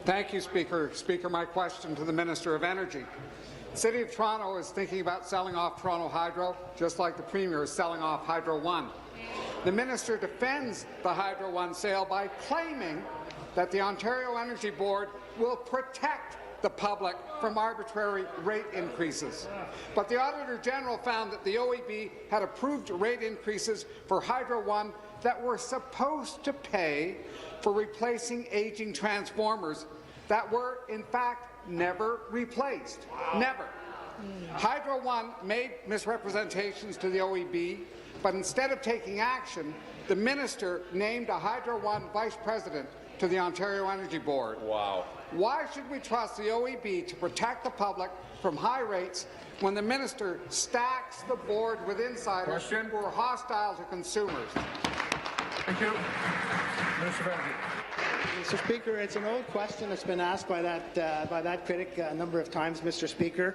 Thank you, Speaker. Speaker, my question to the Minister of Energy. The City of Toronto is thinking about selling off Toronto Hydro, just like the Premier is selling off Hydro One. The Minister defends the Hydro One sale by claiming that the Ontario Energy Board will protect the public from arbitrary rate increases. But the Auditor General found that the OEB had approved rate increases for Hydro One that were supposed to pay for replacing aging transformers that were, in fact, never replaced. Never. Hydro One made misrepresentations to the OEB, but instead of taking action, the minister named a Hydro One vice president to the Ontario Energy Board. Wow. Why should we trust the OEB to protect the public from high rates when the minister stacks the board with insiders who are hostile to consumers? Thank you. Minister of Energy. Mr. Speaker, it's an old question that's been asked by that critic a number of times, Mr. Speaker.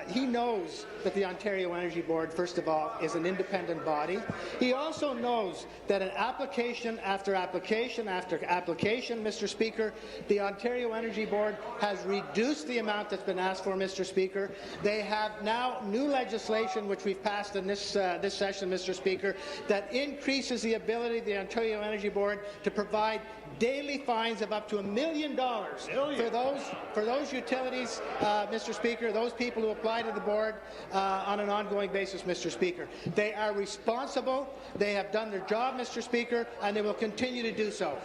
He knows that the Ontario Energy Board, first of all, is an independent body. He also knows that an application after application after application, Mr. Speaker, the Ontario Energy Board has reduced the amount that's been asked for, Mr. Speaker. They have now new legislation, which we've passed in this session, Mr. Speaker, that increases the ability of the Ontario Energy Board to provide daily fines of up to $1 million for those utilities, Mr. Speaker, those people who apply to the board on an ongoing basis, Mr. Speaker. They are responsible, they have done their job, Mr. Speaker, and they will continue to do so.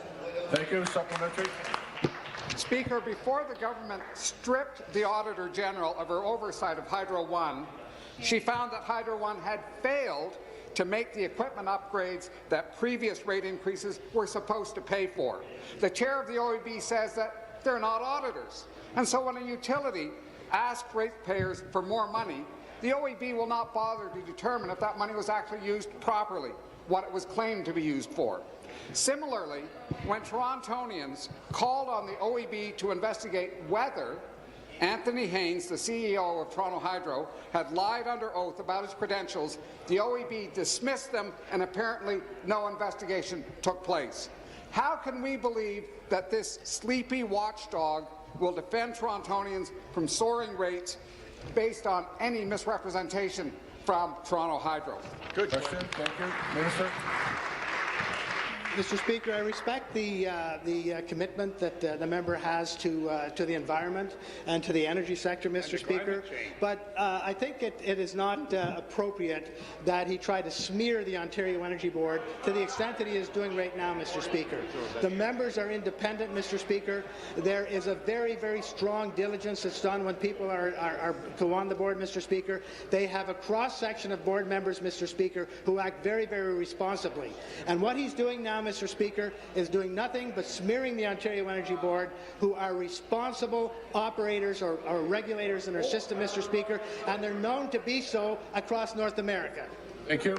Thank you. Supplementary. Speaker, before the government stripped the Auditor General of her oversight of Hydro One, she found that Hydro One had failed to make the equipment upgrades that previous rate increases were supposed to pay for. The chair of the OEB says that they're not auditors, and so when a utility asks ratepayers for more money, the OEB will not bother to determine if that money was actually used properly, what it was claimed to be used for. Similarly, when Torontonians called on the OEB to investigate whether Anthony Haynes, the CEO of Toronto Hydro, had lied under oath about his credentials, the OEB dismissed them and apparently no investigation took place. How can we believe that this sleepy watchdog will defend Torontonians from soaring rates based on any misrepresentation from Toronto Hydro? Good question. Thank you. Minister. Mr. Speaker, I respect the commitment that the member has to the environment and to the energy sector, Mr. Speaker, but I think it is not appropriate that he try to smear the Ontario Energy Board to the extent that he is doing right now, Mr. Speaker. The members are independent, Mr. Speaker. There is a very, very strong diligence that's done when people go on the board, Mr. Speaker. They have a cross-section of board members, Mr. Speaker, who act very, very responsibly. And what he's doing now, Mr. Speaker, is doing nothing but smearing the Ontario Energy Board, who are responsible operators or regulators in our system, Mr. Speaker, and they're known to be so across North America. Thank you.